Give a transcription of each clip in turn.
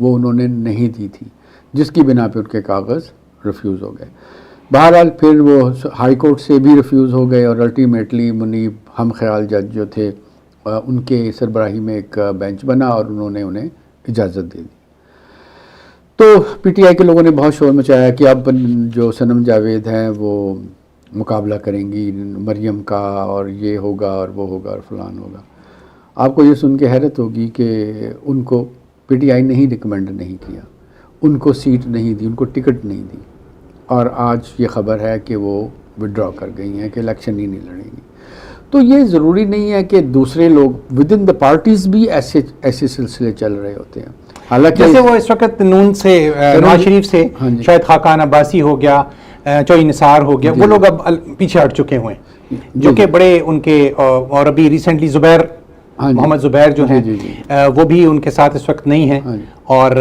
وہ انہوں نے نہیں دی تھی، جس کی بنا پہ ان کے کاغذ ریفیوز ہو گئے. بہرحال پھر وہ ہائی کورٹ سے بھی ریفیوز ہو گئے اور الٹیمیٹلی منیب ہم خیال جج جو تھے ان کے سربراہی میں ایک بینچ بنا اور انہوں نے انہیں اجازت دے دی. تو پی ٹی آئی کے لوگوں نے بہت شور مچایا کہ اب جو صنم جاوید ہیں وہ مقابلہ کریں گی مریم کا، اور یہ ہوگا اور وہ ہوگا اور فلان ہوگا. آپ کو یہ سن کے حیرت ہوگی کہ ان کو پی ٹی آئی نے ہی ریکمینڈ نہیں کیا، ان کو سیٹ نہیں دی، ان کو ٹکٹ نہیں دی، اور آج یہ خبر ہے کہ وہ وڈرا کر گئی ہیں کہ الیکشن ہی نہیں لڑیں گی. تو یہ ضروری نہیں ہے کہ دوسرے لوگ ود ان دا پارٹیز بھی ایسے سلسلے چل رہے ہوتے ہیں. حالانکہ جیسے وہ اس وقت نون سے نواز شریف سے شاید خاقان عباسی ہو گیا، چوئی نثار ہو گیا، وہ لوگ اب پیچھے ہٹ چکے ہوئے ہیں، جو کہ بڑے ان کے، اور ابھی ریسنٹلی زبیر محمد زبیر جو ہیں وہ بھی ان کے ساتھ اس وقت نہیں ہیں، اور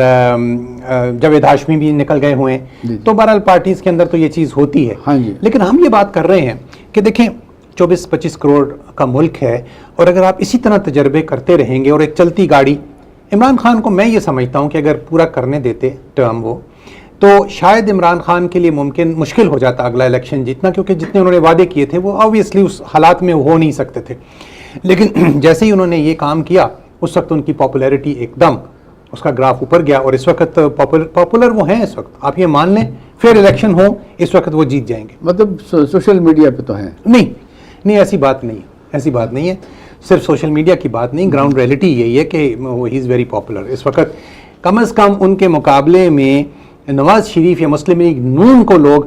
جاوید ہاشمی بھی نکل گئے ہوئے ہیں. تو بہرحال پارٹیز کے اندر تو یہ چیز ہوتی ہے. لیکن ہم یہ بات کر رہے ہیں کہ دیکھیں 24-25 کروڑ کا ملک ہے، اور اگر آپ اسی طرح تجربے کرتے رہیں گے اور ایک چلتی گاڑی، عمران خان کو میں یہ سمجھتا ہوں کہ اگر پورا کرنے دیتے ٹرم وہ، تو شاید عمران خان کے لیے مشکل ہو جاتا اگلا الیکشن جیتنا، کیونکہ جتنے انہوں نے وعدے کیے تھے وہ آبویسلی اس حالات میں ہو نہیں سکتے تھے. لیکن جیسے ہی انہوں نے یہ کام کیا اس وقت ان کی پاپولیرٹی ایک دم اس کا گراف اوپر گیا، اور اس وقت پاپولر وہ ہیں. اس وقت آپ یہ مان لیں پھر الیکشن ہو اس وقت وہ جیت جائیں گے. مطلب سوشل میڈیا پہ تو ہیں؟ نہیں ایسی بات نہیں ہے، ایسی بات نہیں ہے. صرف سوشل میڈیا کی بات نہیں، گراؤنڈ ریئلٹی یہی ہے کہ ہی از ویری پاپولر. اس وقت کم از کم ان کے مقابلے میں نواز شریف یا مسلم لیگ نون کو لوگ،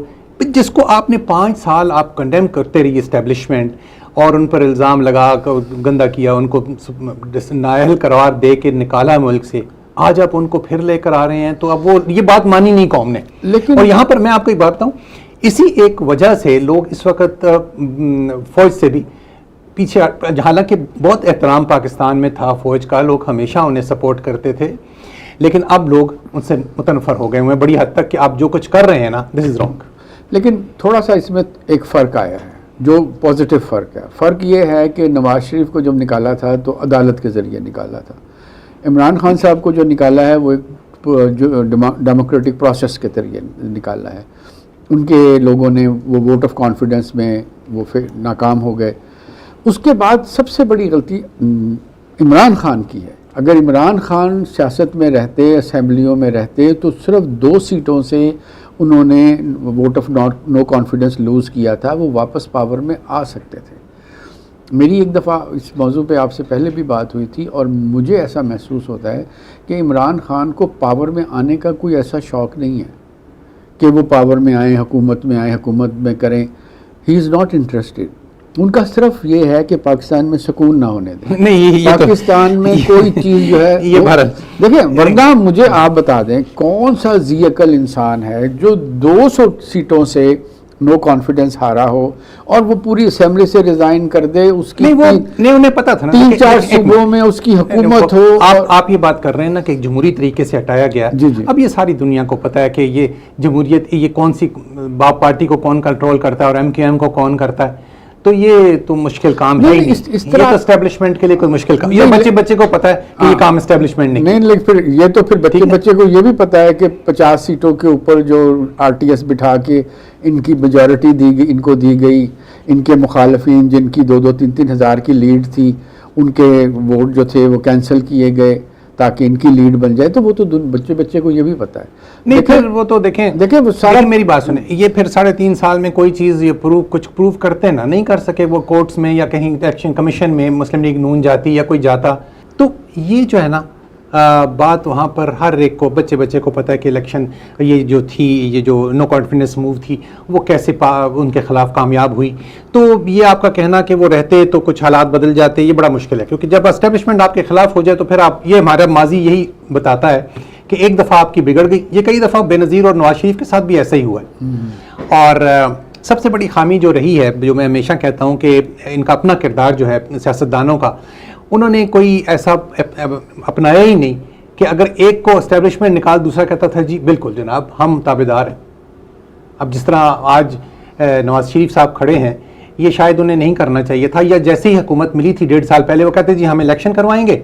جس کو آپ نے 5 سال آپ کنڈیم کرتے رہی اسٹیبلشمنٹ، اور ان پر الزام لگا گندا کیا، ان کو نااہل قرار دے کے نکالا ملک سے، آج آپ ان کو پھر لے کر آ رہے ہیں. تو اب وہ یہ بات مانی نہیں قوم نے. لیکن اور یہاں پر میں آپ کو ایک بات بتاؤں، اسی ایک وجہ سے لوگ اس وقت فوج سے بھی پیچھے، حالانکہ بہت احترام پاکستان میں تھا فوج کا، لوگ ہمیشہ انہیں سپورٹ کرتے تھے، لیکن اب لوگ ان سے متنفر ہو گئے ہوئے بڑی حد تک کہ آپ جو کچھ کر رہے ہیں نا دس از رانگ. لیکن تھوڑا سا اس میں ایک فرق آیا ہے جو پازیٹیو فرق ہے. فرق یہ ہے کہ نواز شریف کو جب نکالا تھا تو عدالت کے ذریعے نکالا تھا. عمران خان صاحب کو جو نکالا ہے وہ ایک ڈیموکریٹک پروسیس کے ذریعے نکالا ہے. ان کے لوگوں نے وہ ووٹ آف کانفیڈنس میں وہ پھر ناکام ہو گئے. اس کے بعد سب سے بڑی غلطی عمران خان کی ہے. اگر عمران خان سیاست میں رہتے، اسمبلیوں میں رہتے، تو صرف 2 سیٹوں سے انہوں نے vote of no confidence lose کیا تھا، وہ واپس پاور میں آ سکتے تھے. میری ایک دفعہ اس موضوع پہ آپ سے پہلے بھی بات ہوئی تھی، اور مجھے ایسا محسوس ہوتا ہے کہ عمران خان کو پاور میں آنے کا کوئی ایسا شوق نہیں ہے کہ وہ پاور میں آئیں، حکومت میں آئیں، حکومت میں کریں. ہی از ناٹ انٹرسٹڈ. ان کا صرف یہ ہے کہ پاکستان میں سکون نہ ہونے دیں. نہیں، پاکستان میں کوئی چیز جو ہے یہ دیکھیں، ورنہ مجھے آپ بتا دیں کون سا ذی عقل انسان ہے جو 200 سیٹوں سے نو کانفیڈنس ہارا ہو اور وہ پوری اسمبلی سے ریزائن کر دے. اس کی انہیں پتا تھا 3-4 صوبوں میں اس کی حکومت ہو. آپ یہ بات کر رہے ہیں نا کہ جمہوری طریقے سے ہٹایا گیا. اب یہ ساری دنیا کو پتا ہے کہ یہ جمہوریت، یہ کون سی باپ پارٹی کو کون کنٹرول کرتا ہے اور MQM کو کون کرتا ہے. تو یہ تو مشکل کام ہے ہی نہیں. اس طرح اسٹیبلشمنٹ کے لیے کوئی مشکل کام، یہ بچے کو پتا ہے کہ یہ کام اسٹیبلشمنٹ نہیں. لیکن پھر یہ تو پھر بچے کو یہ بھی پتا ہے کہ 50 سیٹوں کے اوپر جو RTS بٹھا کے ان کی میجورٹی دی گئی، ان کو دی گئی، ان کے مخالفین جن کی 2-3 ہزار کی لیڈ تھی، ان کے ووٹ جو تھے وہ کینسل کیے گئے تاکہ ان کی لیڈ بن جائے. تو وہ تو بچے کو یہ بھی پتا ہے. نہیں پھر وہ تو دیکھیں سارا، میری بات سنیں، یہ پھر 3.5 سال میں کوئی چیز یہ کچھ پروف کرتے نا، نہیں کر سکے. وہ کورٹس میں یا کہیں الیکشن کمیشن میں مسلم لیگ نون جاتی یا کوئی جاتا، تو یہ جو ہے نا بات وہاں پر ہر ایک کو، بچے کو پتا ہے کہ الیکشن یہ جو تھی، یہ جو نو کانفیڈنس موو تھی وہ کیسے ان کے خلاف کامیاب ہوئی. تو یہ آپ کا کہنا کہ وہ رہتے تو کچھ حالات بدل جاتے، یہ بڑا مشکل ہے. کیونکہ جب اسٹیبلشمنٹ آپ کے خلاف ہو جائے تو پھر آپ، یہ ہمارا ماضی یہی بتاتا ہے کہ ایک دفعہ آپ کی بگڑ گئی. یہ کئی دفعہ بے نظیر اور نواز شریف کے ساتھ بھی ایسا ہی ہوا ہے. اور سب سے بڑی خامی جو رہی ہے، جو میں ہمیشہ کہتا ہوں کہ ان کا اپنا کردار جو ہے سیاستدانوں کا، انہوں نے کوئی ایسا اپنایا ہی نہیں کہ اگر ایک کو اسٹیبلشمنٹ نکال دوسرا کہتا تھا جی بالکل جناب ہم تابع دار ہیں. اب جس طرح آج نواز شریف صاحب کھڑے ہیں، یہ شاید انہیں نہیں کرنا چاہیے تھا. یا جیسے ہی حکومت ملی تھی 1.5 سال پہلے، وہ کہتے جی ہم الیکشن کروائیں گے،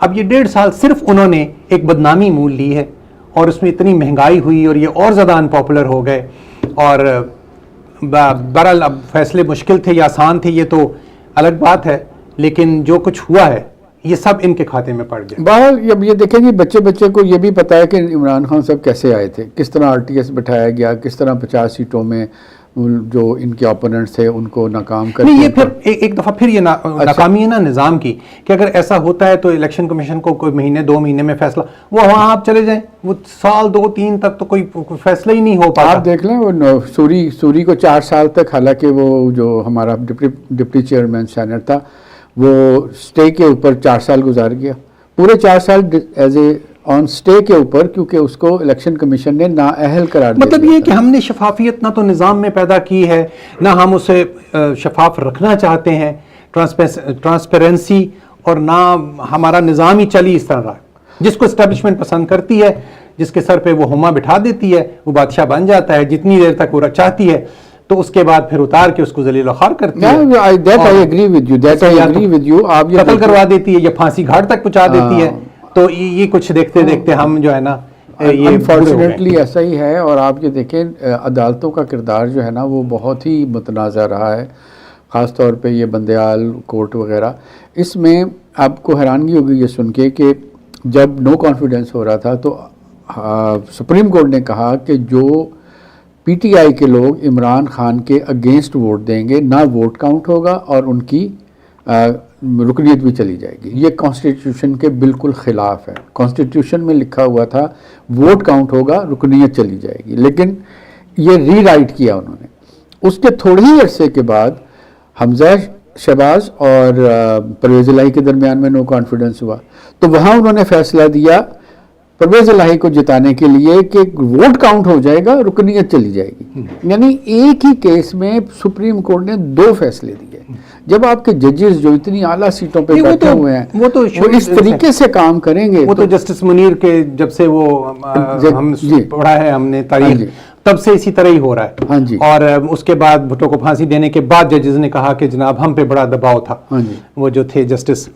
اب یہ 1.5 سال صرف انہوں نے ایک بدنامی مول لی ہے اور اس میں اتنی مہنگائی ہوئی اور یہ اور زیادہ انپاپولر ہو گئے. اور بہرحال اب فیصلے مشکل تھے یا آسان تھے یہ تو الگ بات ہے, لیکن جو کچھ ہوا ہے یہ سب ان کے کھاتے میں پڑ گیا. بہرحال اب یہ دیکھیں گے بچے کو یہ بھی پتا ہے کہ عمران خان صاحب کیسے آئے تھے, کس طرح RTS بٹھایا گیا, کس طرح 50 سیٹوں میں جو ان کے اپوننٹس تھے ان کو ناکام کر نہیں. یہ پھر ایک دفعہ پھر یہ ناکامی ہے نا نظام کی, کہ اگر ایسا ہوتا ہے تو الیکشن کمیشن کو کوئی مہینے 2 مہینے میں فیصلہ, وہ وہاں آپ چلے جائیں وہ سال 2 3 تک تو کوئی فیصلہ ہی نہیں ہو پاتا. آپ دیکھ لیں وہ سوری کو 4 سال تک, حالانکہ وہ جو ہمارا ڈپٹی چیئرمین سینٹ تھا وہ اسٹے کے اوپر 4 سال گزار گیا, پورے 4 سال ایز اے آن اسٹے کے اوپر, کیونکہ اس کو الیکشن کمیشن نے نااہل قرار دیا. مطلب یہ کہ ہم نے شفافیت نہ تو نظام میں پیدا کی ہے, نہ ہم اسے شفاف رکھنا چاہتے ہیں, ٹرانسپیرنسی, اور نہ ہمارا نظام ہی چلی اس طرح رہا. جس کو اسٹیبلشمنٹ پسند کرتی ہے, جس کے سر پہ وہ ہما بٹھا دیتی ہے, وہ بادشاہ بن جاتا ہے جتنی دیر تک وہ چاہتی ہے, تو اس کے بعد پھر اتار کے اس کو ذلیل و خوار کرتی ہے, قتل کروا دیتی ہے یا پھانسی گھاٹ تک پہنچا دیتی ہے. تو یہ کچھ دیکھتے دیکھتے ہم جو ہے نا انفارچونیٹلی ایسا ہی ہے. اور آپ یہ دیکھیں عدالتوں کا کردار جو ہے نا وہ بہت ہی متنازع رہا ہے, خاص طور پہ یہ بندیال کورٹ وغیرہ. اس میں آپ کو حیرانگی ہوگی یہ سن کے کہ جب نو کانفیڈنس ہو رہا تھا تو سپریم کورٹ نے کہا کہ جو PTI کے لوگ عمران خان کے اگینسٹ ووٹ دیں گے نہ ووٹ کاؤنٹ ہوگا اور ان کی رکنیت بھی چلی جائے گی. یہ کانسٹیٹیوشن کے بالکل خلاف ہے. کانسٹیٹیوشن میں لکھا ہوا تھا ووٹ کاؤنٹ ہوگا رکنیت چلی جائے گی, لیکن یہ ری رائٹ کیا انہوں نے. اس کے تھوڑے ہی عرصے کے بعد حمزہ شہباز اور پرویز الہی کے درمیان میں نو کانفیڈنس ہوا, تو وہاں انہوں نے فیصلہ دیا پرویز الہی کو جتانے کے لیے کہ ووٹ کاؤنٹ ہو جائے گا رکنیت چلی جائے گی. یعنی ایک ہی کیس میں سپریم کورٹ نے 2 فیصلے دیے. جب آپ کے ججز جو اتنی اعلیٰ سیٹوں پہ بیٹھے ہوئے ہیں وہ اس طریقے سے کام کریں گے. وہ تو جسٹس منیر کے جب سے وہ ہم پڑھا ہے ہم نے تاریخ, تب سے اسی طرح ہی ہو رہا ہے. اور اس کے بعد بھٹو کو پھانسی دینے کے بعد ججز نے کہا کہ جناب ہم پہ بڑا دباؤ تھا, وہ جو تھے جسٹس,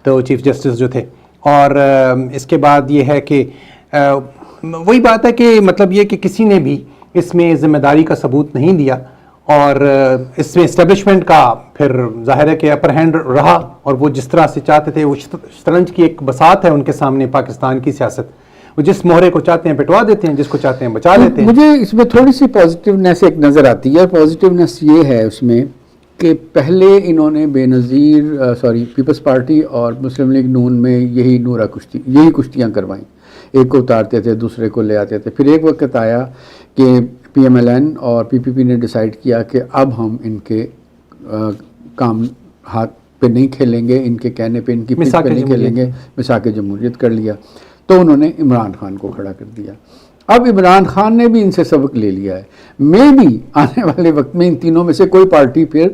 تو چیف جسٹس جو تھے. اور اس کے بعد یہ ہے کہ وہی بات ہے کہ مطلب یہ کہ کسی نے بھی اس میں ذمہ داری کا ثبوت نہیں دیا, اور اس میں اسٹیبلشمنٹ کا پھر ظاہر ہے کہ اپر ہینڈ رہا, اور وہ جس طرح سے چاہتے تھے, وہ شطرنج کی ایک بساط ہے ان کے سامنے پاکستان کی سیاست, وہ جس مہرے کو چاہتے ہیں پٹوا دیتے ہیں, جس کو چاہتے ہیں بچا لیتے ہیں. مجھے اس میں تھوڑی سی پازیٹیونیس ایک نظر آتی ہے. پازیٹیونیس یہ ہے اس میں کہ پہلے انہوں نے بے نظیر پیپلز پارٹی اور مسلم لیگ نون میں یہی کشتیاں کروائیں. ایک کو اتارتے تھے دوسرے کو لے آتے تھے. پھر ایک وقت آیا کہ PMLN اور PPP نے ڈیسائیڈ کیا کہ اب ہم ان کے کام ہاتھ پہ نہیں کھیلیں گے, ان کے کہنے پہ ان کی پیٹھ پہ نہیں کھیلیں گے. مساق جمہوریت کر لیا, تو انہوں نے عمران خان کو کھڑا کر دیا. اب عمران خان نے بھی ان سے سبق لے لیا ہے. میں بھی آنے والے وقت میں ان تینوں میں سے کوئی پارٹی پھر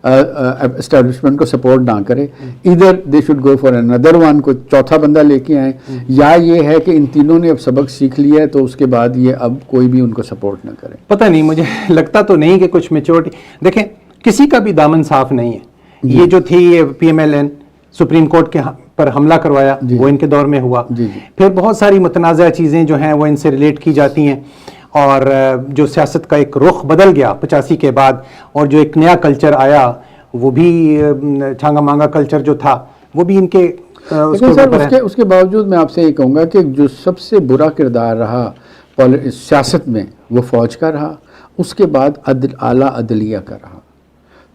اسٹیبلشمنٹ کو سپورٹ نہ کرے. ادھر they should go for another one, کو چوتھا بندہ لے کے آئیں, یا یہ ہے کہ ان تینوں نے اب سبق سیکھ لیا ہے تو اس کے بعد یہ اب کوئی بھی ان کو سپورٹ نہ کرے. پتہ نہیں, مجھے لگتا تو نہیں کہ کچھ میچورٹی, دیکھیں کسی کا بھی دامن صاف نہیں ہے. یہ جو تھی PMLN سپریم کورٹ کے پر حملہ کروایا, وہ ان کے دور میں ہوا. پھر بہت ساری متنازع چیزیں جو ہیں وہ ان سے ریلیٹ کی جاتی ہیں, اور جو سیاست کا ایک رخ بدل گیا 85 کے بعد, اور جو ایک نیا کلچر آیا وہ بھی چھانگا مانگا کلچر جو تھا وہ بھی ان کے اس کے باوجود میں آپ سے یہ کہوں گا کہ جو سب سے برا کردار رہا سیاست میں وہ فوج کا رہا, اس کے بعد اعلیٰ عدلیہ کا رہا.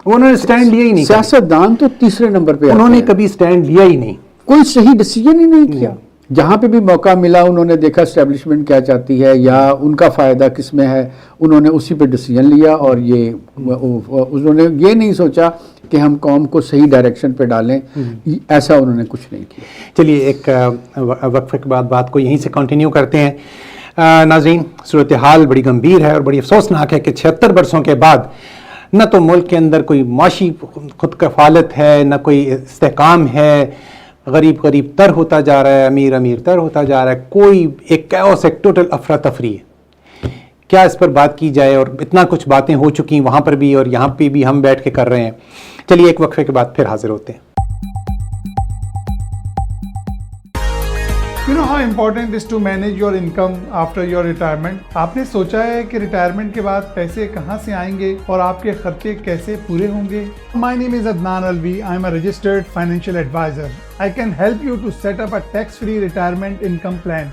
انہوں نے سٹینڈ لیا ہی نہیں. سیاست دان تو تیسرے نمبر پہ, انہوں نے کبھی سٹینڈ لیا ہی نہیں, کوئی صحیح ڈیسیجن ہی نہیں کیا. جہاں پہ بھی موقع ملا انہوں نے دیکھا اسٹیبلشمنٹ کیا چاہتی ہے یا ان کا فائدہ کس میں ہے, انہوں نے اسی پہ ڈیسیجن لیا. اور انہوں نے یہ نہیں سوچا کہ ہم قوم کو صحیح ڈائریکشن پہ ڈالیں, ایسا انہوں نے کچھ نہیں کیا. چلیے ایک وقفے کے بعد بات کو یہیں سے کنٹینیو کرتے ہیں. ناظرین, صورتحال بڑی گمبھیر ہے اور بڑی افسوسناک ہے کہ 76 برسوں کے بعد نہ تو ملک کے اندر کوئی معاشی خود کفالت ہے, نہ کوئی استحکام ہے. غریب تر ہوتا جا رہا ہے, امیر تر ہوتا جا رہا ہے. کوئی ایک کیوس, ایک ٹوٹل افراتفری ہے. کیا اس پر بات کی جائے, اور اتنا کچھ باتیں ہو چکی وہاں پر بھی اور یہاں پہ بھی ہم بیٹھ کے کر رہے ہیں. چلیے ایک وقفے کے بعد پھر حاضر ہوتے ہیں. how important is to manage your income after your retirement? آپ نے سوچا ہے کہ ریٹائرمنٹ کے بعد پیسے کہاں سے آئیں گے اور آپ کے خرچے کیسے پورے ہوں گے؟ My name is Adnan Alvi. I am a registered financial advisor. I can help you to set up a tax-free retirement income plan.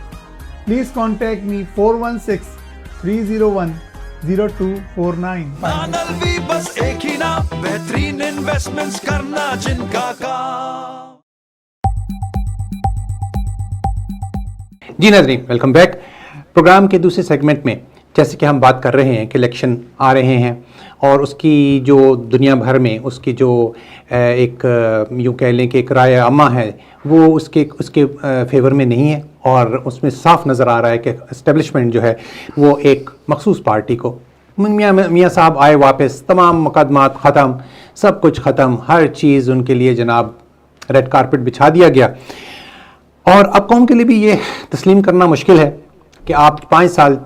Please contact me 416-301-0249. Adnan Alvi بس ایک ہی نام بہترین انویسٹمنٹس کرنا جن کا کام. جی ناظرین، ویلکم بیک. پروگرام کے دوسرے سیگمنٹ میں جیسے کہ ہم بات کر رہے ہیں کہ الیکشن آ رہے ہیں اور اس کی جو دنیا بھر میں اس کی جو ایک یوں کہہ لیں کہ ایک رائے عامہ ہے وہ اس کے فیور میں نہیں ہے، اور اس میں صاف نظر آ رہا ہے کہ اسٹیبلشمنٹ جو ہے وہ ایک مخصوص پارٹی کو، میاں صاحب آئے واپس، تمام مقدمات ختم، سب کچھ ختم، ہر چیز ان کے لیے جناب ریڈ کارپٹ بچھا دیا گیا. اور اب قوم کے لیے بھی یہ تسلیم کرنا مشکل ہے کہ آپ 5 سال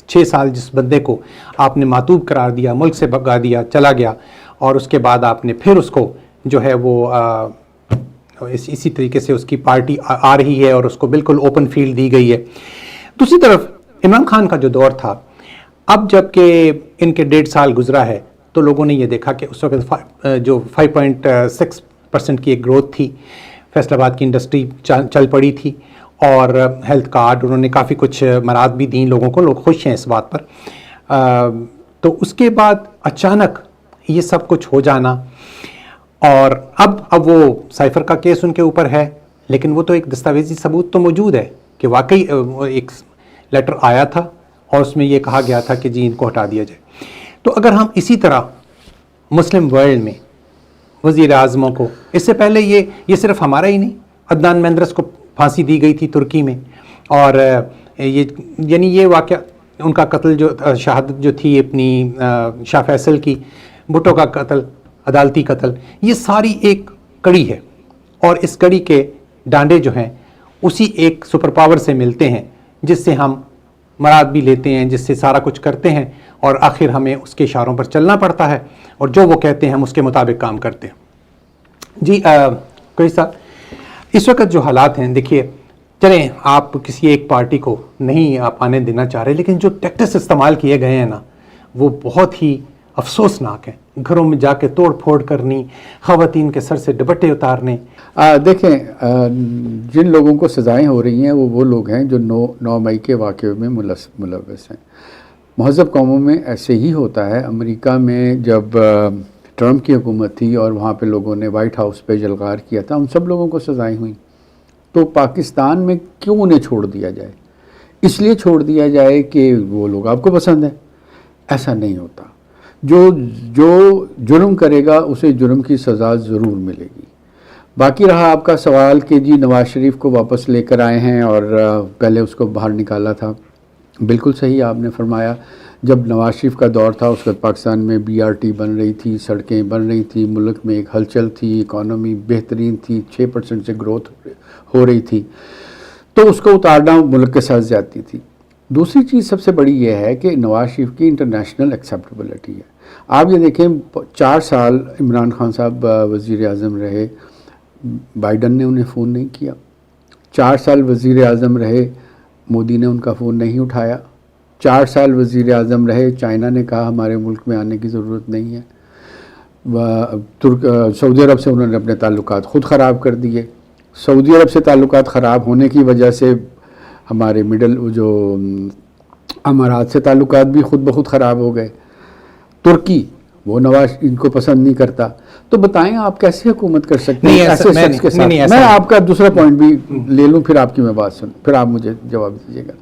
6 سال جس بندے کو آپ نے معطوب قرار دیا، ملک سے بھگا دیا، چلا گیا، اور اس کے بعد آپ نے پھر اس کو جو ہے وہ اسی طریقے سے اس کی پارٹی آ رہی ہے اور اس کو بالکل اوپن فیلڈ دی گئی ہے. دوسری طرف عمران خان کا جو دور تھا، اب جب کہ ان کے 1.5 سال گزرا ہے تو لوگوں نے یہ دیکھا کہ اس وقت جو 5.6% کی ایک گروتھ تھی، فیصل آباد کی انڈسٹری چل پڑی تھی، اور ہیلتھ کارڈ انہوں نے کافی کچھ مراد بھی دیں لوگوں کو، لوگ خوش ہیں اس بات پر. تو اس کے بعد اچانک یہ سب کچھ ہو جانا، اور اب وہ سائفر کا کیس ان کے اوپر ہے، لیکن وہ تو ایک دستاویزی ثبوت تو موجود ہے کہ واقعی ایک لیٹر آیا تھا اور اس میں یہ کہا گیا تھا کہ جی ان کو ہٹا دیا جائے. تو اگر ہم اسی طرح مسلم ورلڈ میں وزیر اعظموں کو، اس سے پہلے یہ صرف ہمارا ہی نہیں، عدنان مہندرس کو پھانسی دی گئی تھی ترکی میں، اور یعنی یہ واقعہ ان کا قتل جو شہادت جو تھی اپنی شاہ فیصل کی، بھٹو کا قتل، عدالتی قتل، یہ ساری ایک کڑی ہے، اور اس کڑی کے ڈانڈے جو ہیں اسی ایک سپر پاور سے ملتے ہیں جس سے ہم مراد بھی لیتے ہیں، جس سے سارا کچھ کرتے ہیں، اور آخر ہمیں اس کے اشاروں پر چلنا پڑتا ہے، اور جو وہ کہتے ہیں ہم اس کے مطابق کام کرتے ہیں. جی کوئی صاحب، اس وقت جو حالات ہیں، دیکھیے چلیں آپ کسی ایک پارٹی کو نہیں آپ آنے دینا چاہ رہے، لیکن جو ٹیکٹس استعمال کیے گئے ہیں نا وہ بہت ہی افسوسناک ہیں. گھروں میں جا کے توڑ پھوڑ کرنی، خواتین کے سر سے دوپٹے اتارنے. دیکھیں جن لوگوں کو سزائیں ہو رہی ہیں وہ لوگ ہیں جو 9 مئی کے واقعے میں ملوث ہیں. مہذب قوموں میں ایسے ہی ہوتا ہے. امریکہ میں جب ٹرمپ کی حکومت تھی اور وہاں پہ لوگوں نے وائٹ ہاؤس پہ جلغار کیا تھا، ان سب لوگوں کو سزائیں ہوئیں. تو پاکستان میں کیوں انہیں چھوڑ دیا جائے؟ اس لیے چھوڑ دیا جائے کہ وہ لوگ آپ کو پسند ہیں؟ ایسا نہیں ہوتا. جو جرم کرے گا اسے جرم کی سزا ضرور ملے گی. باقی رہا آپ کا سوال کہ جی نواز شریف کو واپس لے کر آئے ہیں اور پہلے اس کو باہر نکالا تھا، بالکل صحیح آپ نے فرمایا. جب نواز شریف کا دور تھا اس وقت پاکستان میں BRT بن رہی تھی، سڑکیں بن رہی تھی، ملک میں ایک ہلچل تھی، اکانومی بہترین تھی، 6% سے گروتھ ہو رہی تھی، تو اس کو اتارنا ملک کے ساتھ زیادتی تھی. دوسری چیز سب سے بڑی یہ ہے کہ نواز شریف کی انٹرنیشنل ایکسیپٹیبلٹی ہے. آپ یہ دیکھیں 4 سال عمران خان صاحب وزیر اعظم رہے، بائیڈن نے انہیں فون نہیں کیا. 4 سال وزیر اعظم رہے، مودی نے ان کا فون نہیں اٹھایا. 4 سال وزیر اعظم رہے، چائنا نے کہا ہمارے ملک میں آنے کی ضرورت نہیں ہے. سعودی عرب سے انہوں نے اپنے تعلقات خود خراب کر دیے. سعودی عرب سے تعلقات خراب ہونے کی وجہ سے ہمارے جو امارات سے تعلقات بھی خود بخود خراب ہو گئے. ترکی وہ نواز ان کو پسند نہیں کرتا. تو بتائیں آپ کیسے حکومت کر سکتے ہیں ایسے شخص کے ساتھ؟ میں آپ کا دوسرا پوائنٹ بھی لے لوں، پھر آپ کی میں بات سنوں، پھر آپ مجھے جواب دیجیے گا.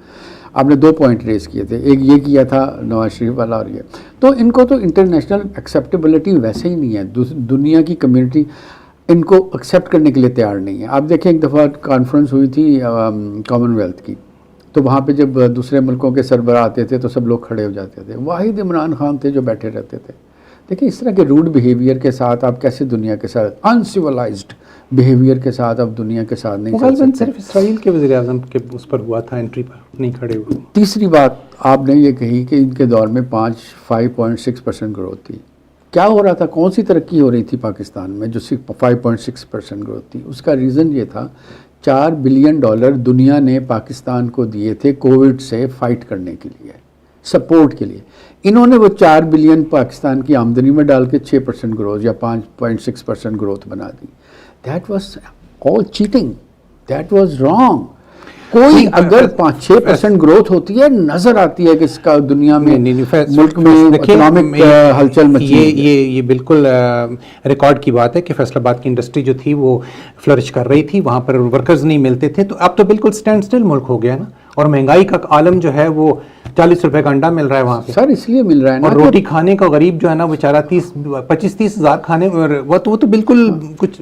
آپ نے 2 پوائنٹ ریز کیے تھے، ایک یہ کیا تھا نواز شریف والا، اور یہ تو ان کو تو انٹرنیشنل ایکسیپٹیبلٹی ویسے ہی نہیں ہے. دنیا کی کمیونٹی ان کو ایکسیپٹ کرنے کے لیے تیار نہیں ہے. آپ دیکھیں ایک دفعہ کانفرنس ہوئی تھی کامن ویلتھ کی، تو وہاں پہ جب دوسرے ملکوں کے سربراہ آتے تھے تو سب لوگ کھڑے ہو جاتے تھے. واحد عمران خان تھے جو بیٹھے رہتے تھے. دیکھیں اس طرح کے روڈ بیہیویئر کے ساتھ آپ کیسے دنیا کے ساتھ، انسیولائزڈ بیہیویئر کے ساتھ آپ دنیا کے ساتھ نہیں چل سکتے. صرف اسرائیل کے وزیر اعظم کے اس پر ہوا تھا، انٹری پر نہیں کھڑے ہوئے. تیسری بات آپ نے یہ کہی کہ ان کے دور میں 5.6% گروتھ تھی. کیا ہو رہا تھا؟ کون سی ترقی ہو رہی تھی پاکستان میں جو صرف 5.6% گروتھ تھی؟ اس کا ریزن یہ تھا $4 بلین دنیا نے پاکستان کو دیے تھے کووڈ سے فائٹ کرنے کے لیے، سپورٹ کے لیے. انہوں نے وہ 4 بلین پاکستان کی آمدنی میں ڈال کے 6% گروتھ یا 5.6% گروتھ بنا دی. That was all cheating, that was wrong. کوئی اگر 5-6% گروتھ ہوتی ہے، نظر آتی ہے کہ اس کا دنیا میں ملک میں اکنامک ہلچل مچی. یہ بالکل ریکارڈ کی بات ہے کہ فیصل آباد کی انڈسٹری جو تھی وہ فلرش کر رہی تھی، وہاں پر ورکرز نہیں ملتے تھے. تو اب تو بالکل سٹینڈ سٹل ملک ہو گیا نا، اور مہنگائی کا عالم جو ہے وہ 40 روپے کا انڈا مل رہا ہے وہاں پہ. سر اس لیے مل رہا ہے نا، اور روٹی کھانے کا غریب جو ہے نا بیچارہ 25-30 ہزار کھانے، وہ تو بالکل کچھ،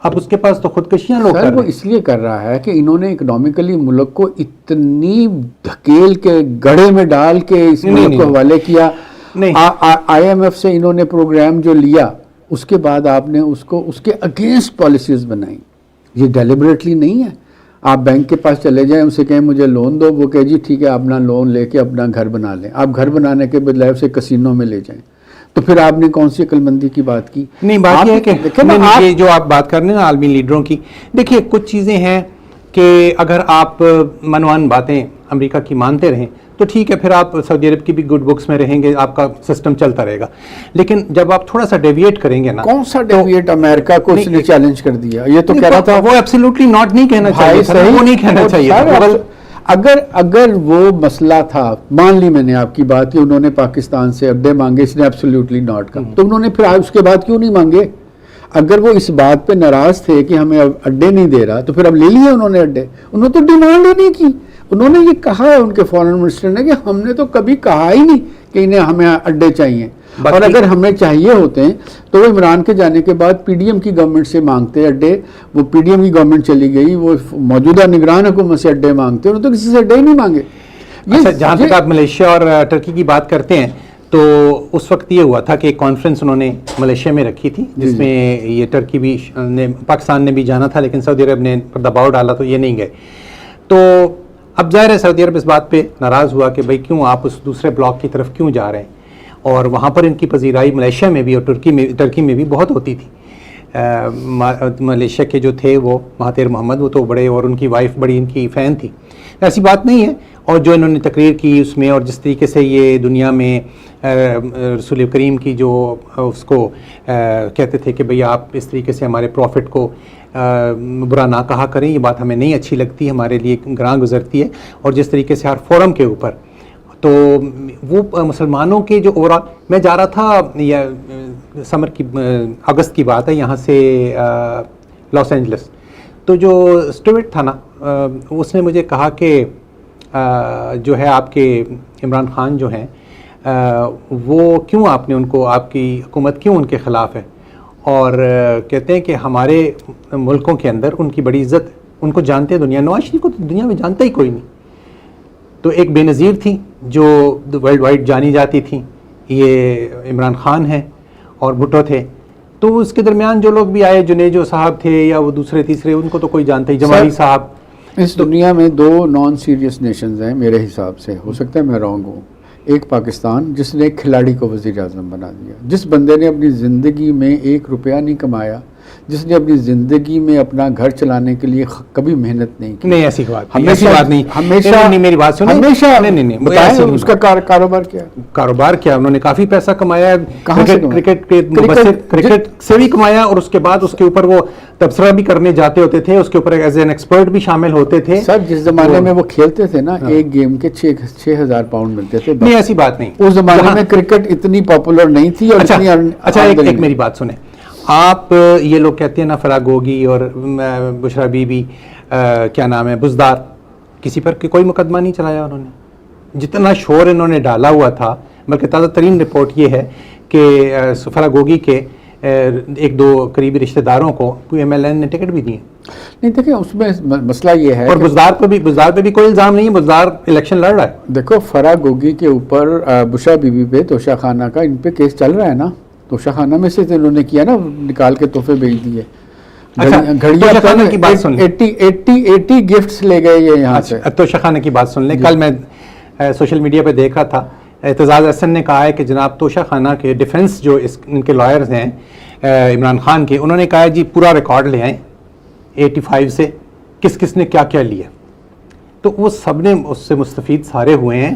اب اس کے پاس تو خودکشیاں لوگ کر سر رہے وہ ہیں. اس لیے کر رہا ہے کہ انہوں نے اکنامیکلی ملک کو اتنی دھکیل کے گڑھے میں ڈال کے اس ملک کو حوالے کیا. آئی ایم ایف سے انہوں نے پروگرام جو لیا، اس کے بعد آپ نے اس کو اس کے اگینسٹ پالیسیز بنائی. یہ ڈیلیبریٹلی نہیں ہے. آپ بینک کے پاس چلے جائیں، اسے کہیں مجھے لون دو، وہ کہے جی ٹھیک ہے اپنا لون لے کے اپنا گھر بنا لیں. آپ گھر بنانے کے بدلے اسے کسینوں میں لے جائیں. تو پھر آپ نے کون سی عقل مندی کی بات کی؟ نہیں، بات یہ ہے کہ یہ جو آپ بات کر رہے ہیں نا عالمی لیڈروں کی، دیکھیے کچھ چیزیں ہیں کہ اگر آپ منوان باتیں امریکہ کی مانتے رہیں تو ٹھیک ہے، پھر آپ سعودی عرب کی بھی گڈ بکس میں رہیں گے، آپ کا سسٹم چلتا رہے گا. لیکن جب آپ تھوڑا سا ڈیویٹ کریں گے نا، کون سا ڈیویٹ؟ امریکہ کو اس نے چیلنج کر دیا. یہ تو کہہ رہا تھا وہ ایبسلیوٹلی ناٹ نہیں کہنا چاہیے، وہ نہیں کہنا چاہیے. اگر وہ مسئلہ تھا، مان لی میں نے آپ کی بات کہ انہوں نے پاکستان سے اڈے مانگے، اس نے ایبسلیوٹلی ناٹ کہا، تو انہوں نے پھر اس کے بعد کیوں نہیں مانگے؟ اگر وہ اس بات پہ ناراض تھے کہ ہمیں اڈے نہیں دے رہا، تو پھر اب لے لیے انہوں نے اڈے. انہوں نے تو ڈیمانڈ ہی نہیں کی. انہوں نے یہ کہا ہے ان کے فارن منسٹر نے کہ ہم نے تو کبھی کہا ہی نہیں کہ انہیں ہمیں اڈے چاہیے. اور اگر ہمیں چاہیے ہوتے ہیں تو وہ عمران کے جانے کے بعد پی ڈی ایم کی گورنمنٹ سے مانگتے اڈے. وہ پی ڈی ایم کی گورنمنٹ چلی گئی، وہ موجودہ نگران حکومت سے اڈے مانگتے، انہوں نے تو کسی سے اڈے ہی نہیں مانگے. اچھا، جہاں تک آپ ملیشیا اور ٹرکی کی بات کرتے ہیں تو اس وقت یہ ہوا تھا کہ ایک کانفرنس انہوں نے ملیشیا میں رکھی تھی، جس میں یہ ٹرکی بھی نے، پاکستان نے بھی جانا تھا، لیکن سعودی عرب نے دباؤ ڈالا تو یہ نہیں گئے. تو اب ظاہر ہے سعودی عرب اس بات پہ ناراض ہوا کہ بھائی کیوں آپ اس دوسرے بلاک کی طرف کیوں جا رہے ہیں. اور وہاں پر ان کی پذیرائی ملیشیا میں بھی اور ٹرکی میں بھی بہت ہوتی تھی. ملیشیا کے جو تھے وہ مہاتیر محمد، وہ تو بڑے، اور ان کی وائف بڑی ان کی فین تھی. ایسی بات نہیں ہے. اور جو انہوں نے تقریر کی اس میں، اور جس طریقے سے یہ دنیا میں رسول کریم کی جو اس کو کہتے تھے کہ بھئی آپ اس طریقے سے ہمارے پروفٹ کو برا نہ کہا کریں، یہ بات ہمیں نہیں اچھی لگتی، ہمارے لیے گراں گزرتی ہے. اور جس طریقے سے ہر فورم کے اوپر، تو وہ مسلمانوں کے جو میں جا رہا تھا، یا سمر کی اگست کی بات ہے، یہاں سے لاس اینجلس، تو جو اسٹویٹ تھا نا، اس نے مجھے کہا کہ جو ہے آپ کے عمران خان جو ہیں وہ کیوں آپ نے ان کو، آپ کی حکومت کیوں ان کے خلاف ہے. اور کہتے ہیں کہ ہمارے ملکوں کے اندر ان کی بڑی عزت، ان کو جانتے ہیں دنیا، نواز شریف کو تو دنیا میں جانتا ہی کوئی نہیں. تو ایک بے نظیر تھی جو ورلڈ وائڈ جانی جاتی تھی، یہ عمران خان ہیں اور بھٹو تھے. تو اس کے درمیان جو لوگ بھی آئے، جنیجو صاحب تھے یا وہ دوسرے تیسرے، ان کو تو کوئی جانتا ہی، جمالی صاحب. اس دنیا میں 2 نان سیریس نیشنز ہیں میرے حساب سے، ہو سکتا ہے میں رانگ ہوں. ایک پاکستان جس نے ایک کھلاڑی کو وزیر اعظم بنا دیا، جس بندے نے اپنی زندگی میں 1 روپیہ نہیں کمایا، جس نے اپنی زندگی میں اپنا گھر چلانے کے لیے کبھی محنت نہیں کی. نہیں، ایسی بات نہیں. ہمیشہ میری بات سنیں. ہمیشہ نہیں بتائیں اس کا کاروبار کیا؟ کاروبار کیا؟ انہوں نے کافی پیسہ کمایا، کرکٹ سے بھی کمایا، اور اس کے بعد اس کے اوپر وہ تبصرہ بھی کرنے جاتے ہوتے تھے، اس کے اوپر ایز این ایکسپرٹ بھی شامل ہوتے تھے. سر جس زمانے میں وہ کھیلتے تھے نا، ایک گیم کے 6,000 پاؤنڈ ملتے تھے. نہیں، ایسی بات نہیں. اس زمانے میں کرکٹ اتنی پاپولر نہیں تھی. اور اچھا، ایک میری بات سنیں. آپ یہ لوگ کہتے ہیں نا فراگوگی اور بشرا بی بی، کیا نام ہے، بزدار، کسی پر کوئی مقدمہ نہیں چلایا انہوں نے. جتنا شور انہوں نے ڈالا ہوا تھا، بلکہ تازہ ترین رپورٹ یہ ہے کہ فراگوگی کے 1-2 قریبی رشتہ داروں کو MLN نے ٹکٹ بھی دیے. نہیں دیکھیں، اس میں مسئلہ یہ ہے، اور بزدار پہ بھی کوئی الزام نہیں ہے، بزدار الیکشن لڑ رہا ہے. دیکھو فراگوگی کے اوپر بشرا بی بی پہ، توشہ خانہ کا، ان پہ کیس چل رہا ہے نا. توشہ خانہ میں سے انہوں نے کیا نا، نکال کے تحفے بھیج دیے. گھڑیاں کی بات سن لیں، 80 گفٹس لے گئے یہ یہاں سے. توشہ خانہ کی بات سن لیں. کل میں سوشل میڈیا پہ دیکھا تھا، اعتزاز احسن نے کہا ہے کہ جناب توشہ خانہ کے ڈیفنس جو ان کے لائرز ہیں عمران خان کے، انہوں نے کہا جی پورا ریکارڈ لے آئیں 85 سے کس کس نے کیا کیا لیا، تو وہ سب نے اس سے مستفید سارے ہوئے ہیں.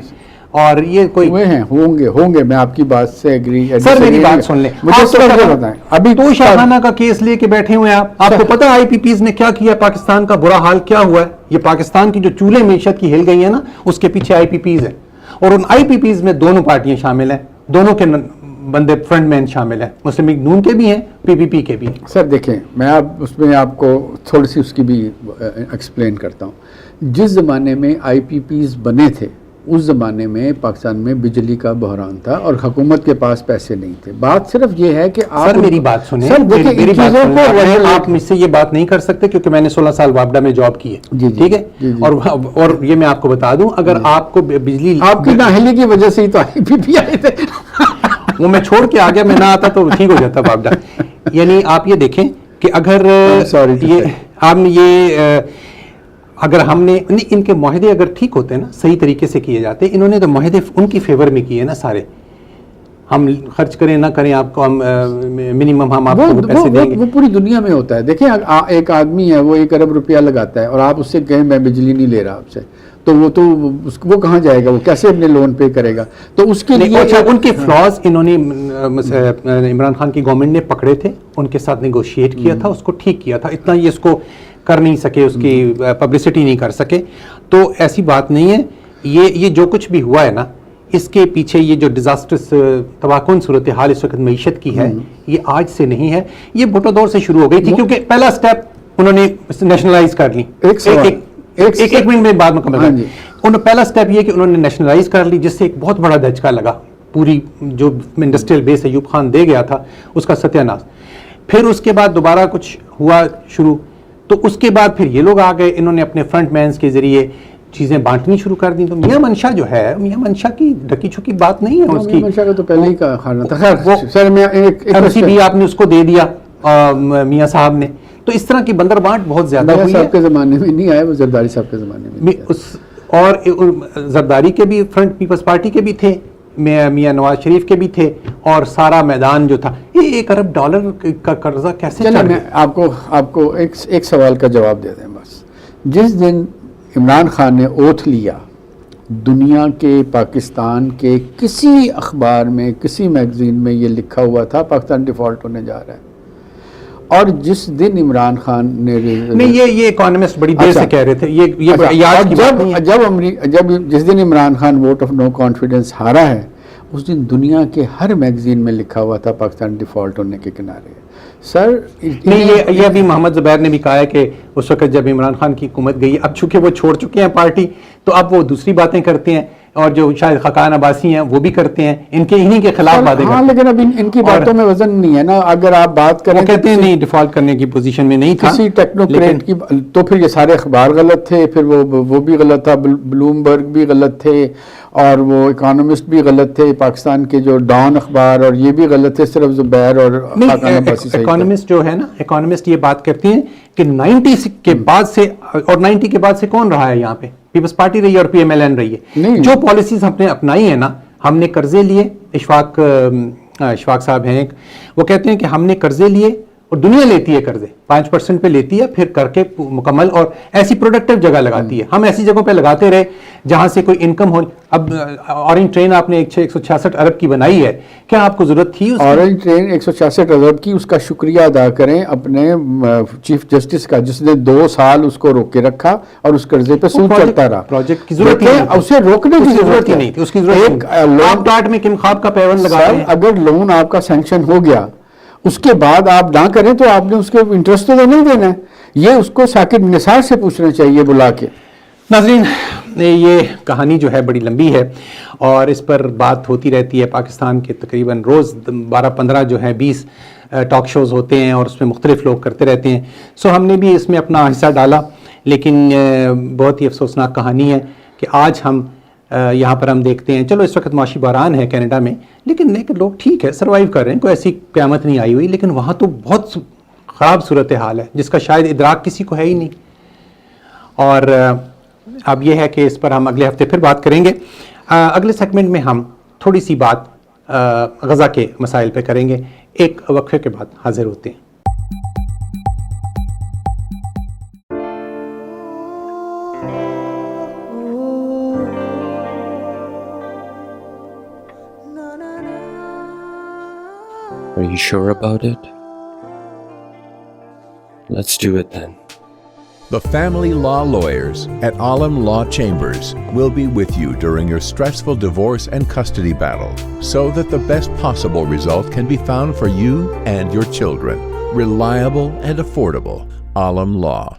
اور یہ کوئی ہوئے ہیں، ہوں گے، میں آپ کی بات سے ایگری. سر میری بات سن لیں. مجھے سر بتائیں، ابھی تو شاہانہ کا کیس لے کے بیٹھے ہوئے ہیں آپ کو پتا آئی پی پیز نے کیا کیا، پاکستان کا برا حال کیا ہوا ہے. یہ پاکستان کی جو چولہے معیشت کی ہل گئی ہے نا، اس کے پیچھے آئی پی پیز ہے. اور ان آئی پی پیز میں دونوں پارٹیاں شامل ہیں، دونوں کے بندے فرنٹ مین شامل ہیں، مسلم لیگ نون کے بھی ہیں، پی پی پی کے بھی ہیں. سر دیکھیں، میں اس میں آپ کو تھوڑی سی اس کی بھی ایکسپلین کرتا ہوں. جس زمانے میں آئی پی پیز بنے تھے اس زمانے میں پاکستان میں بجلی کا بحران تھا اور حکومت کے پاس پیسے نہیں تھے. بات صرف یہ ہے کہ آپ سر میری بات سنیں، میری بات سنیں. آپ مجھ سے یہ بات نہیں کر سکتے کیونکہ میں نے 16 سال وابڈا میں جاب کی ہے، ٹھیک ہے. اور یہ میں آپ کو بتا دوں، اگر آپ کو بجلی آپ کی نااہلی کی وجہ سے ہی تو آئی پی پی آئے تھے. وہ میں چھوڑ کے آ گیا، میں نہ آتا تو ٹھیک ہو جاتا وابڈا. یعنی آپ یہ دیکھیں کہ اگر اگر ہم نے ان کے معاہدے اگر ٹھیک ہوتے ہیں نا، صحیح طریقے سے کیے جاتے، انہوں نے تو معاہدے ان کی فیور میں کیے نا سارے. ہم خرچ کریں نہ کریں، آپ کو ہم منیمم ہم آپ کو پیسے دیں گے. وہ پوری دنیا میں ہوتا ہے. دیکھیں ایک آدمی ہے، وہ 1 ارب روپیہ لگاتا ہے اور آپ اس سے کہیں میں بجلی نہیں لے رہا آپ سے، تو وہ کہاں جائے گا؟ وہ کیسے اپنے لون پے کرے گا؟ تو اس کے لیے ان کے فلاز انہوں نے عمران خان کی گورنمنٹ نے پکڑے تھے، ان کے ساتھ نیگوشیٹ کیا تھا، اس کو ٹھیک کیا تھا. اتنا یہ اس کو کر نہیں سکے، اس کی پبلسٹی نہیں کر سکے. تو ایسی بات نہیں ہے. یہ جو کچھ بھی ہوا ہے نا، اس کے پیچھے یہ جو ڈیزاسٹرس تباہ کن صورتحال اس وقت معیشت کی ہے، یہ آج سے نہیں ہے، یہ بھٹو دور سے شروع ہو گئی تھی. کیونکہ پہلا سٹیپ انہوں نے نیشنلائز کر لی. ایک منٹ میں بعد مکمل ہے. انہوں پہلا سٹیپ یہ کہ انہوں نے نیشنلائز کر لی، جس سے ایک بہت بڑا دھچکا لگا. پوری جو انڈسٹریل بیس ایوب خان دے گیا تھا اس کا ستیہ ناش. پھر اس کے بعد دوبارہ کچھ ہوا شروع، تو اس کے بعد پھر یہ لوگ آ گئے، انہوں نے اپنے فرنٹ مینز کے ذریعے چیزیں بانٹنی شروع کر دیں. تو میاں منشا جو ہے، میاں منشا کی ڈکی چھکی بات نہیں ہے. اس کی منشا کا تو پہلے ہی کھانا تھا. سر میں بھی آپ نے اس کو دے دیا میاں صاحب نے. تو اس طرح کی بندر بانٹ بہت زیادہ ہوئی ہے. صاحب کے زمانے میں نہیں آیا، وہ زرداری صاحب کے زمانے میں. اور زرداری کے بھی، فرنٹ پیپلز پارٹی کے بھی تھے، میاں نواز شریف کے بھی تھے، اور سارا میدان جو تھا. یہ $1 ارب کا قرضہ کیسے چڑھ گیا؟ میں آپ کو ایک سوال کا جواب دے دیں بس. جس دن عمران خان نے اوتھ لیا، دنیا کے، پاکستان کے کسی اخبار میں، کسی میگزین میں یہ لکھا ہوا تھا پاکستان ڈیفالٹ ہونے جا رہا ہے. اور جس دن عمران خان نے نہیں، یہ اکانومسٹ بڑی دیر سے کہہ رہے تھے. جب جس دن Imran Khan vote of no confidence ہارا ہے، اس دن دنیا کے ہر میگزین میں لکھا ہوا تھا پاکستان ڈیفالٹ ہونے کے کنارے. سر نہیں، یہ ابھی محمد زبیر نے بھی کہا ہے کہ اس وقت جب عمران خان کی حکومت گئی، اب چونکہ وہ چھوڑ چکے ہیں پارٹی، تو اب وہ دوسری باتیں کرتے ہیں، اور جو شاید خاقان عباسی ہیں وہ بھی کرتے ہیں، انہی کے خلاف باتیں کرتے ہیں. لیکن اب ان کی باتوں میں وزن نہیں ہے نا. اگر آپ بات کریں، وہ کہتے ہیں نہیں، ڈیفالٹ کرنے کی پوزیشن میں نہیں تھا کسی ٹیکنوکریٹ کی. تو پھر یہ سارے اخبار غلط تھے، پھر وہ بھی غلط تھا، بلومبرگ بھی غلط تھے، اور وہ اکانومسٹ بھی غلط تھے، پاکستان کے جو ڈان اخبار، اور یہ بھی غلط تھے. صرف زبیر اور خاقان عباسی صحیح. اکانومسٹ جو ہے نا، اکانومسٹ یہ بات کرتی ہیں کہ 90 کے بعد سے، اور 90 کے بعد سے کون رہا ہے یہاں پہ؟ پیپلز پارٹی رہی ہے اور پی ایم ایل این رہی ہے. جو پالیسیز ہم نے اپنائی ہیں نا، ہم نے قرضے لیے. اشفاق صاحب ہیں ایک، وہ کہتے ہیں کہ ہم نے قرضے لیے، اور دنیا لیتی ہے قرضے 5% پہ لیتی ہے، پھر کر کے مکمل، اور ایسی پروڈکٹیو جگہ لگاتی ہے. ہم ایسی جگہوں پہ لگاتے رہے جہاں سے کوئی انکم ہو. اب اورنج ٹرین آپ نے 166 ارب کی بنائی ہے، کیا آپ کو ضرورت تھی؟ اورنج ٹرین 166 ارب کی، اس کا شکریہ ادا کریں اپنے چیف جسٹس کا، جس نے 2 سال اس کو روک کے رکھا اور اس قرضے پہ سود چڑھتا رہا. پروجیکٹ کی ضرورت ہی نہیں، اسے روکنے کی ضرورت ہی نہیں تھی. اس کی ضرورت آپ ٹاٹ میں کم خواب کا پیون لگا رہے ہیں. اگر لون آپ کا سینکشن ہو گیا، اس کے بعد آپ نہ کریں تو آپ نے اس کے انٹرسٹ تو نہیں دینا ہے. یہ اس کو ساکت نثار سے پوچھنا چاہیے بلا کے. ناظرین، یہ کہانی جو ہے بڑی لمبی ہے، اور اس پر بات ہوتی رہتی ہے. پاکستان کے تقریباً روز 12-15 جو ہیں 20 ٹاک شوز ہوتے ہیں، اور اس میں مختلف لوگ کرتے رہتے ہیں. سو ہم نے بھی اس میں اپنا حصہ ڈالا، لیکن بہت ہی افسوسناک کہانی ہے کہ آج ہم یہاں پر ہم دیکھتے ہیں، چلو اس وقت معاشی بحران ہے کینیڈا میں، لیکن لوگ ٹھیک ہے، سروائیو کر رہے ہیں، کوئی ایسی قیامت نہیں آئی ہوئی. لیکن وہاں تو بہت خراب صورتحال ہے جس کا شاید ادراک کسی کو ہے ہی نہیں. اور اب یہ ہے کہ اس پر ہم اگلے ہفتے پھر بات کریں گے. اگلے سیگمنٹ میں ہم تھوڑی سی بات غزہ کے مسائل پہ کریں گے. ایک وقفے کے بعد حاضر ہوتے ہیں. Are you sure about it? Let's do it then. The family law lawyers at Alam Law Chambers will be with you during your stressful divorce and custody battle so that the best possible result can be found for you and your children. Reliable and affordable. Alam Law.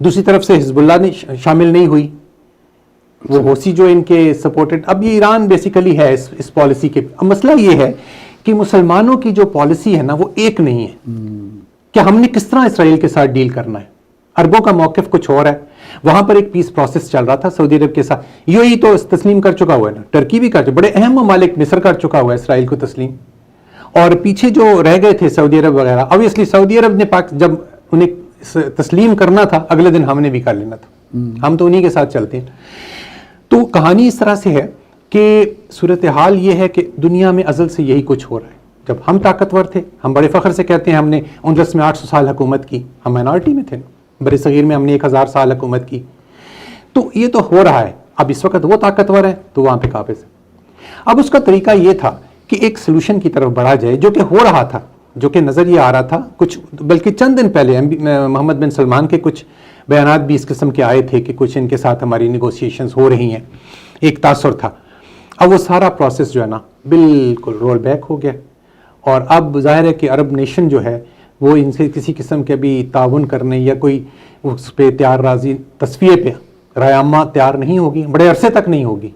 دوسری طرف سے حزب اللہ نے شامل نہیں ہوئی, وہ حوثی جو ان کے سپورٹڈ. اب یہ ایران بیسیکلی ہے اس پالیسی کے. اب مسئلہ یہ ہے کہ مسلمانوں کی جو پالیسی ہے نا وہ ایک نہیں ہے کہ ہم نے کس طرح اسرائیل کے ساتھ ڈیل کرنا ہے. عربوں کا موقف کچھ اور ہے. وہاں پر ایک پیس پروسیس چل رہا تھا سعودی عرب کے ساتھ. یو تو تسلیم کر چکا ہوا ہے نا, ٹرکی بھی کر چکا, بڑے اہم ممالک مصر کر چکا ہوا ہے اسرائیل کو تسلیم. اور پیچھے جو رہ گئے تھے سعودی عرب وغیرہ, obviously سعودی عرب نے جب انہیں تسلیم کرنا تھا اگلے دن ہم نے بھی کر لینا تھا, ہم تو انہی کے ساتھ چلتے ہیں. تو کہانی اس طرح سے ہے کہ صورتحال یہ ہے کہ دنیا میں ازل سے یہی کچھ ہو رہا ہے. جب ہم طاقتور تھے, ہم بڑے فخر سے کہتے ہیں ہم نے اندلس میں 800 سال حکومت کی, ہم مائنارٹی میں تھے, بر صغیر میں ہم نے 1000 سال حکومت کی. تو یہ تو ہو رہا ہے. اب اس وقت وہ طاقتور ہے تو وہاں پہ قابض ہے. اب اس کا طریقہ یہ تھا کہ ایک سلوشن کی طرف بڑھا جائے, جو کہ ہو رہا تھا, جو کہ نظر یہ آ رہا تھا کچھ, بلکہ چند دن پہلے محمد بن سلمان کے کچھ بیانات بھی اس قسم کے آئے تھے کہ کچھ ان کے ساتھ ہماری نیگوسیشنز ہو رہی ہیں, ایک تاثر تھا. اب وہ سارا پروسیس جو ہے نا بالکل رول بیک ہو گیا, اور اب ظاہر ہے کہ عرب نیشن جو ہے وہ ان سے کسی قسم کے بھی تعاون کرنے یا کوئی اس پہ تیار راضی تصفیے پہ رائے عامہ تیار نہیں ہوگی, بڑے عرصے تک نہیں ہوگی.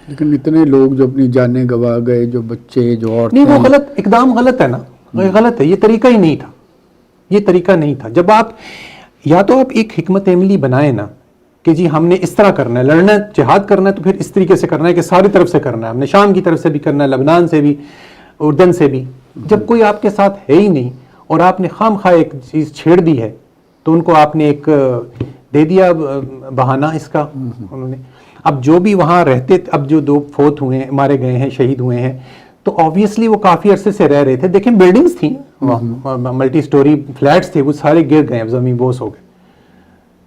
لیکن اتنے لوگ جو اپنی جانیں گوا گئے, جو بچے, جو عورتیں, نہیں, وہ غلط اقدام غلط ہے نا, غلط ہے. یہ طریقہ ہی نہیں تھا, یہ طریقہ نہیں تھا. جب آپ یا تو آپ ایک حکمت عملی بنائیں نا کہ جی ہم نے اس طرح کرنا ہے, لڑنا ہے, جہاد کرنا ہے تو پھر اس طریقے سے کرنا ہے کہ ساری طرف سے کرنا ہے. ہم نے شام کی طرف سے بھی کرنا ہے, لبنان سے بھی, اردن سے بھی. جب کوئی آپ کے ساتھ ہے ہی نہیں اور آپ نے خام خواہ ایک چیز چھیڑ دی ہے تو ان کو آپ نے ایک دے دیا بہانہ اس کا انہوں نے. اب جو بھی وہاں رہتے, اب جو 2 فوت ہوئے ہیں, مارے گئے ہیں, شہید ہوئے ہیں, تو آبویسلی وہ کافی عرصے سے رہ رہے تھے. دیکھیں بلڈنگز تھیں, ملٹی سٹوری فلیٹس تھے, وہ سارے گر گئے, اب زمین بوس ہو گئے.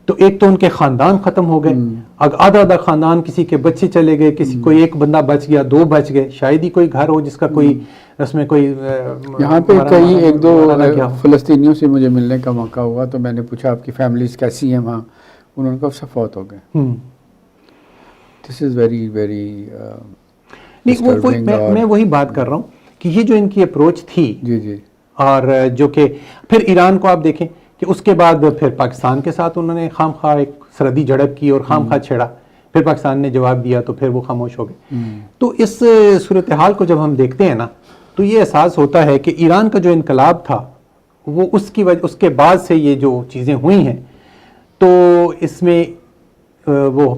تو ایک تو ان کے خاندان ختم ہو گئے, آدھا خاندان, کسی کے بچے چلے گئے, کسی کوئی ایک بندہ بچ گیا, 2 بچ گئے. شاید ہی کوئی گھر ہو جس کا کوئی اس میں کوئی. یہاں پہ کئی 1-2 فلسطینیوں سے مجھے ملنے کا موقع ہوا, تو میں نے پوچھا آپ کی فیملیز کیسی ہیں وہاں, انہوں نے کہا سب فوت ہو گئے. دس از ویری ویری. میں وہی بات کر رہا ہوں کہ یہ جو ان کی اپروچ تھی, جی, اور جو کہ پھر ایران کو آپ دیکھیں کہ اس کے بعد پھر پاکستان کے ساتھ انہوں نے خام خواہ ایک سرحدی جھڑپ کی اور خام خواہ چھیڑا, پھر پاکستان نے جواب دیا تو پھر وہ خاموش ہو گئے. تو اس صورتحال کو جب ہم دیکھتے ہیں نا تو یہ احساس ہوتا ہے کہ ایران کا جو انقلاب تھا وہ اس کی وجہ, اس کے بعد سے یہ جو چیزیں ہوئی ہیں, تو اس میں وہ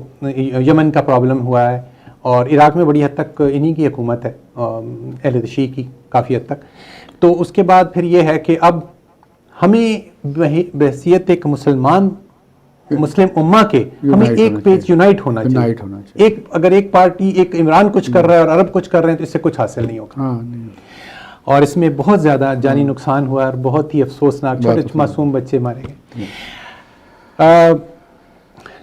یمن کا پرابلم ہوا ہے, اور عراق میں بڑی حد تک انہی کی حکومت ہے, اہل شیعہ کی کافی حد تک. تو اس کے بعد پھر یہ ہے کہ اب ہمیں بحیثیت ایک مسلم امہ کے ہمیں ایک پیج یونائٹ ہونا چاہیے. اگر ایک پارٹی, ایک عمران کچھ کر رہا ہے اور عرب کچھ کر رہے ہیں تو اس سے کچھ حاصل نہیں ہوگا. اور اس میں بہت زیادہ جانی نقصان ہوا اور بہت ہی افسوسناک, چھوٹے معصوم بچے مارے گئے.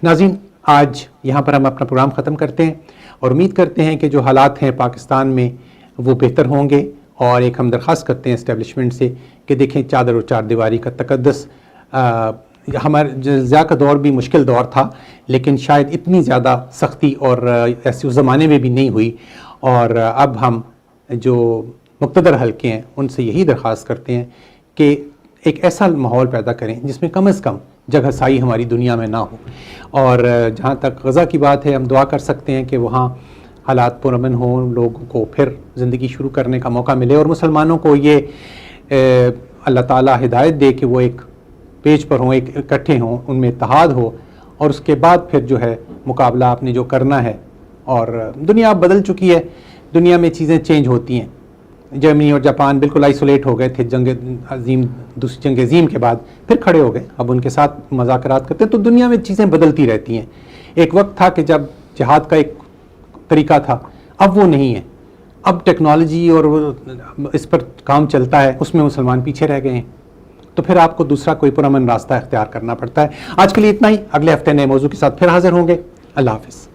ناظرین, آج یہاں پر ہم اپنا پروگرام ختم کرتے ہیں اور امید کرتے ہیں کہ جو حالات ہیں پاکستان میں وہ بہتر ہوں گے, اور ایک ہم درخواست کرتے ہیں اسٹیبلشمنٹ سے کہ دیکھیں چادر اور چار دیواری کا تقدس, ہمارے ضیاء کا دور بھی مشکل دور تھا لیکن شاید اتنی زیادہ سختی اور ایسے اس زمانے میں بھی نہیں ہوئی. اور اب ہم جو مقتدر حلقے ہیں ان سے یہی درخواست کرتے ہیں کہ ایک ایسا ماحول پیدا کریں جس میں کم از کم جگہ سائی ہماری دنیا میں نہ ہو. اور جہاں تک غزہ کی بات ہے, ہم دعا کر سکتے ہیں کہ وہاں حالات پرامن ہوں, لوگوں کو پھر زندگی شروع کرنے کا موقع ملے, اور مسلمانوں کو یہ اللہ تعالیٰ ہدایت دے کہ وہ ایک پیج پر ہوں, ایک اکٹھے ہوں, ان میں اتحاد ہو, اور اس کے بعد پھر جو ہے مقابلہ آپ نے جو کرنا ہے. اور دنیا اب بدل چکی ہے, دنیا میں چیزیں چینج ہوتی ہیں. جرمنی اور جاپان بالکل آئسولیٹ ہو گئے تھے دوسری جنگ عظیم کے بعد, پھر کھڑے ہو گئے, اب ان کے ساتھ مذاکرات کرتے ہیں. تو دنیا میں چیزیں بدلتی رہتی ہیں. ایک وقت تھا کہ جب جہاد کا ایک طریقہ تھا, اب وہ نہیں ہے. اب ٹیکنالوجی اور اس پر کام چلتا ہے, اس میں مسلمان پیچھے رہ گئے ہیں, تو پھر آپ کو دوسرا کوئی پرامن راستہ اختیار کرنا پڑتا ہے. آج کے لیے اتنا ہی, اگلے ہفتے نئے موضوع کے ساتھ پھر حاضر ہوں گے. اللہ حافظ.